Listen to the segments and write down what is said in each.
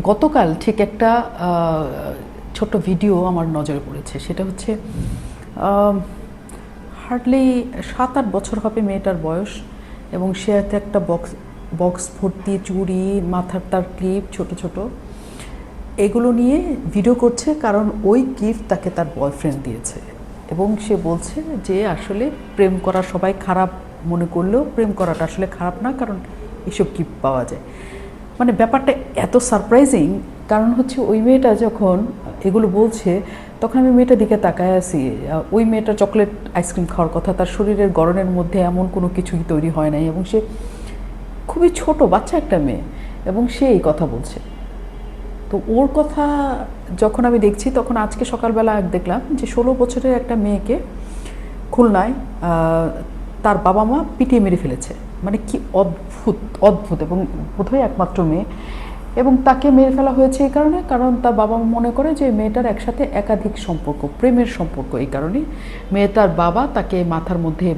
গতকাল ঠিক একটা ছোট্ট ভিডিও আমার নজরে পড়েছে। সেটা হচ্ছে হার্ডলি 7-8 বছর হবে মেয়েটার বয়স, এবং সে একটা বক্স ভর্তি চুড়ি, মাথার তার ক্লিপ ছোট ছোট, এগুলো নিয়ে ভিডিও করছে, কারণ ওই গিফট তাকে তার বয়ফ্রেন্ড দিয়েছে। এবং সে বলছে যে আসলে প্রেম করা সবাই খারাপ মনে করলেও প্রেম করাটা আসলে খারাপ না, কারণ এসব গিফট পাওয়া যায়। মানে ব্যাপারটা এত সারপ্রাইজিং, কারণ হচ্ছে ওই মেয়েটা যখন এগুলো বলছে তখন আমি মেয়েটার দিকে তাকায় আছি। ওই মেয়েটা চকলেট আইসক্রিম খাওয়ার কথা, তার শরীরের গড়নের মধ্যে এমন কোনো কিছুই তৈরি হয় নাই, এবং সে খুবই ছোট বাচ্চা একটা মেয়ে, এবং সে এই কথা বলছে। তো ওর কথা যখন আমি দেখছি, তখন আজকে সকালবেলা দেখলাম যে 16 বছরের একটা মেয়েকে খুলনায় তার বাবা মা পিটিয়ে মেরে ফেলেছে। মানে কি অদ্ভুত অদ্ভুত, এবং বোধহয় একমাত্র মেয়ে, এবং তাকে মেরে ফেলা হয়েছে এই কারণে, কারণ তার বাবা মনে করে যে মেয়েটার একসাথে একাধিক সম্পর্ক, প্রেমের সম্পর্ক। এই কারণে মেয়েটার বাবা তাকে মাথার মধ্যে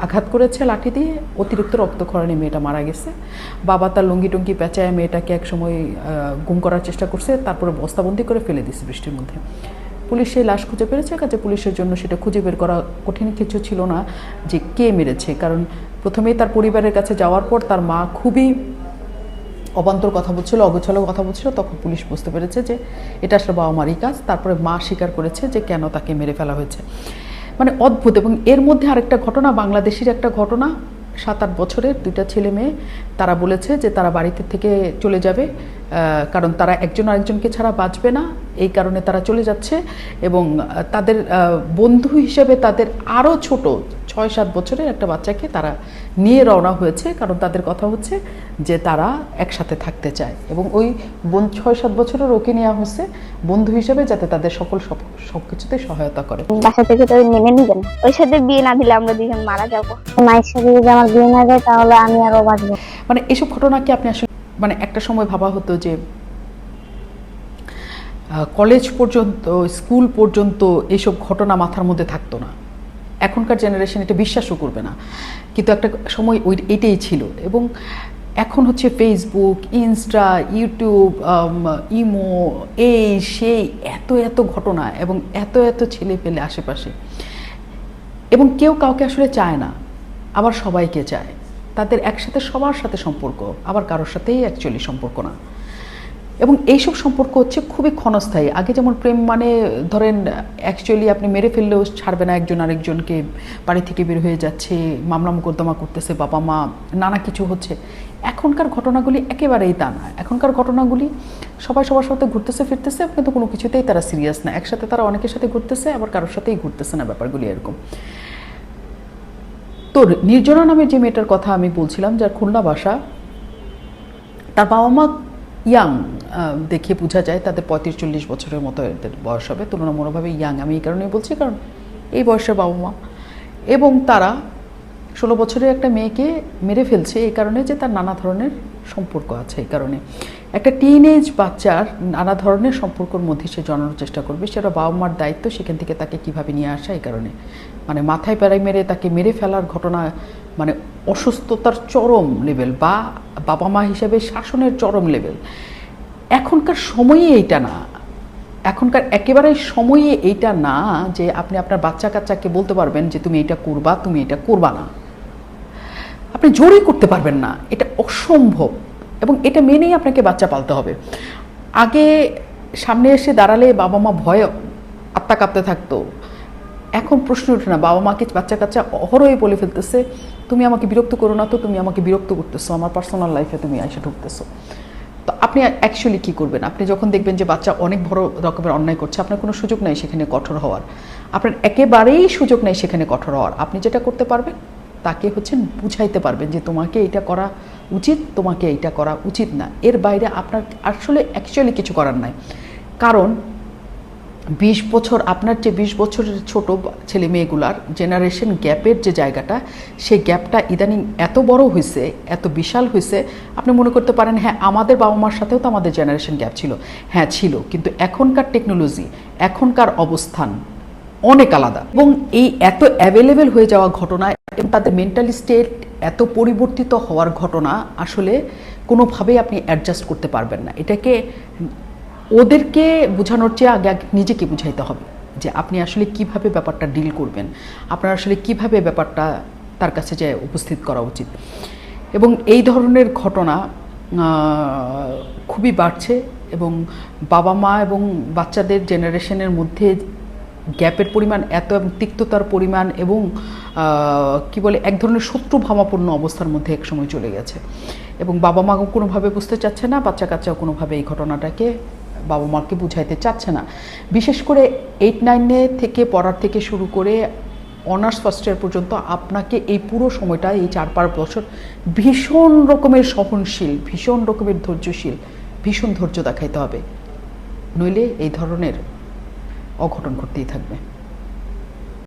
আঘাত করেছে লাঠি দিয়ে, অতিরিক্ত রক্তক্ষরণে মেয়েটা মারা গেছে। বাবা তার লুঙ্গি টুঙ্গি পেঁচায় মেয়েটাকে একসময় গুম করার চেষ্টা করছে, তারপরে বস্তাবন্দি করে ফেলে দিয়েছে বৃষ্টির মধ্যে। পুলিশ সেই লাশ খুঁজে পেরেছে, কাজে পুলিশের জন্য সেটা খুঁজে বের করা কঠিন কিছু ছিল না যে কে মেরেছে। কারণ প্রথমেই তার পরিবারের কাছে যাওয়ার পর তার মা খুবই অবান্তর কথা বলছিল, অগোছালো কথা বলছিল, তখন পুলিশ বুঝতে পেরেছে যে এটা আসলে বাবা মারই কাজ। তারপরে মা স্বীকার করেছে যে কেন তাকে মেরে ফেলা হয়েছে। মানে অদ্ভুত। এবং এর মধ্যে আরেকটা ঘটনা, বাংলাদেশের একটা ঘটনা, 7-8 বছরের 2টা ছেলে মেয়ে, তারা বলেছে যে তারা বাড়িতে থেকে চলে যাবে, কারণ তারা একজন আরেকজনকে ছাড়া বাঁচবে না, এই কারণে তারা চলে যাচ্ছে। এবং তাদের বন্ধু হিসেবে তাদের আরও ছোট 6-7 বছরের একটা বাচ্চাকে তারা নিয়ে রওনা হয়েছে, কারণ তাদের কথা হচ্ছে যে তারা একসাথে থাকতে চায়। এবং ওই 6-7 বছরের ওকে নেওয়া হয়েছে বন্ধু হিসেবে, যাতে তাদের সব কিছুতে সহায়তা করে। বাসা থেকে তো মেনে নিবেন, ওই সাথে বিয়ে না দিলে আমরা দুজন মারা যাবো। মায়ের সাথে যদি আমার বিয়ে না যায় তাহলে আমি আরো বাঁচবো। মানে এসব ঘটনাকে আপনি আসলে, মানে একটা সময় ভাবা হতো যে কলেজ পর্যন্ত, স্কুল পর্যন্ত এইসব ঘটনা মাথার মধ্যে থাকতো না। এখনকার জেনারেশন এটা বিশ্বাসও করবে না, কিন্তু একটা সময় এটাই ছিল। এবং এখন হচ্ছে ফেসবুক, ইনস্টা, ইউটিউব, ইমো, এই সেই এত এত ঘটনা, এবং এত এত ছেলে পেলে আশেপাশে, এবং কেউ কাউকে আসলে চায় না, আবার সবাইকে চায়। তাদের একসাথে সবার সাথে সম্পর্ক, আবার কারোর সাথেই অ্যাকচুয়ালি সম্পর্ক না। এবং এইসব সম্পর্ক হচ্ছে খুবই ক্ষণস্থায়ী। আগে যেমন প্রেম মানে ধরেন অ্যাকচুয়ালি আপনি মেরে ফেললেও ছাড়বে না একজন আরেকজনকে, বাড়ি থেকে বের হয়ে যাচ্ছে, মামলা মোকদ্দমা করতেছে বাবা মা, নানা কিছু হচ্ছে। এখনকার ঘটনাগুলি একেবারেই তা না। এখনকার ঘটনাগুলি সবাই সবার সাথে ঘুরতেছে ফিরতেছে, কিন্তু কোনো কিছুতেই তারা সিরিয়াস না। একসাথে তারা অনেকের সাথে ঘুরতেছে, আবার কারোর সাথেই ঘুরতেছে না, ব্যাপারগুলি এরকম। তো নির্জনা নামের যে মেয়েটার কথা আমি বলছিলাম, যার খুলনা বাসা, তার বাবা মা ইয়াং, দেখে বোঝা যায় তাদের 35-40 বছরের মতো এদের বয়স হবে, তুলনামূলকভাবে ইয়াং। আমি এই কারণেই বলছি কারণ এই বয়সের বাবা মা, এবং তারা 16 বছরের একটা মেয়েকে মেরে ফেলছে এই কারণে যে তার নানা ধরনের সম্পর্ক আছে। এই কারণে একটা টিনেজ বাচ্চার নানা ধরনের সম্পর্কের মধ্যে সে জড়ানোর চেষ্টা করবে, সেটা বাবা মার দায়িত্ব সেখান থেকে তাকে কিভাবে নিয়ে আসা। এই কারণে মানে মাথায় প্যারাই মেরে তাকে মেরে ফেলার ঘটনা, মানে অসুস্থতার চরম লেভেল, বা বাবা মা হিসেবে শাসনের চরম লেভেল। এখনকার সময়ে এইটা না, এখনকার একেবারে সময়ে এইটা না যে আপনি আপনার বাচ্চা কাচ্চাকে বলতে পারবেন যে তুমি এটা করবা, তুমি এটা করবা না। আপনি জোরই করতে পারবেন না, এটা অসম্ভব। এবং এটা মেনেই আপনাকে বাচ্চা পালতে হবে। আগে সামনে এসে দাঁড়ালে বাবা মা ভয়ে আত্মা কাঁপতে থাকতো, এখন প্রশ্ন ওঠে না। বাবা মাকে বাচ্চা কাচ্চা অহরই বলে ফেলতেছে, তুমি আমাকে বিরক্ত করো না তো, তুমি আমাকে বিরক্ত করতেছো, আমার পার্সোনাল লাইফে তুমি এসে ঢুকতেছো। তো আপনি অ্যাকচুয়ালি কী করবেন? আপনি যখন দেখবেন যে বাচ্চা অনেক বড় রকমের অন্যায় করছে, আপনার কোনো সুযোগ নেই সেখানে কঠোর হওয়ার, আপনার একেবারেই সুযোগ নেই সেখানে কঠোর হওয়ার। আপনি যেটা করতে পারবেন তাকে হচ্ছে বুঝাইতে পারবেন যে তোমাকে এটা করা উচিত, তোমাকে এইটা করা উচিত না। এর বাইরে আপনার আসলে অ্যাকচুয়ালি কিছু করার নাই। কারণ 20 বছর, আপনার যে 20 বছরের ছোট ছেলে মেয়েগুলার জেনারেশন গ্যাপের যে জায়গাটা, সেই গ্যাপটা ইদানিং এত বড় হয়েছে, এত বিশাল হয়েছে। আপনি মনে করতে পারেন হ্যাঁ আমাদের বাবা মার সাথেও তো আমাদের জেনারেশন গ্যাপ ছিল, হ্যাঁ ছিল, কিন্তু এখনকার টেকনোলজি, এখনকার অবস্থান অনেক আলাদা। এবং এই এত অ্যাভেলেবেল হয়ে যাওয়া ঘটনা এবং তাদের মেন্টালি স্টেট এত পরিবর্তিত হওয়ার ঘটনা আসলে কোনোভাবেই আপনি অ্যাডজাস্ট করতে পারবেন না। এটাকে ওদেরকে বোঝানোর চেয়ে আগে আগে নিজেকে বুঝাইতে হবে যে আপনি আসলে কিভাবে ব্যাপারটা ডিল করবেন, আপনার আসলে কিভাবে ব্যাপারটা তার কাছে যে উপস্থিত করা উচিত। এবং এই ধরনের ঘটনা খুবই বাড়ছে এবং বাবা মা এবং বাচ্চাদের জেনারেশনের মধ্যে গ্যাপের পরিমাণ এত, এবং তিক্ততার পরিমাণ এবং কি বলে এক ধরনের শত্রুভাবাপন্ন অবস্থার মধ্যে একসময় চলে গেছে। এবং বাবা মাও কোনোভাবে বুঝতে চাচ্ছে না, বাচ্চা কাচ্চাও কোনোভাবে এই ঘটনাটাকে বাবা মাকে বুঝাইতে চাচ্ছে না। বিশেষ করে 8-9 থেকে পড়ার থেকে শুরু করে অনার্স ফার্স্ট ইয়ার পর্যন্ত আপনাকে এই পুরো সময়টা, এই 4-5 বছর ভীষণ রকমের সহনশীল, ভীষণ রকমের ধৈর্যশীল, ভীষণ ধৈর্য দেখাইতে হবে, নইলে এই ধরনের অঘটন ঘটতেই থাকবে।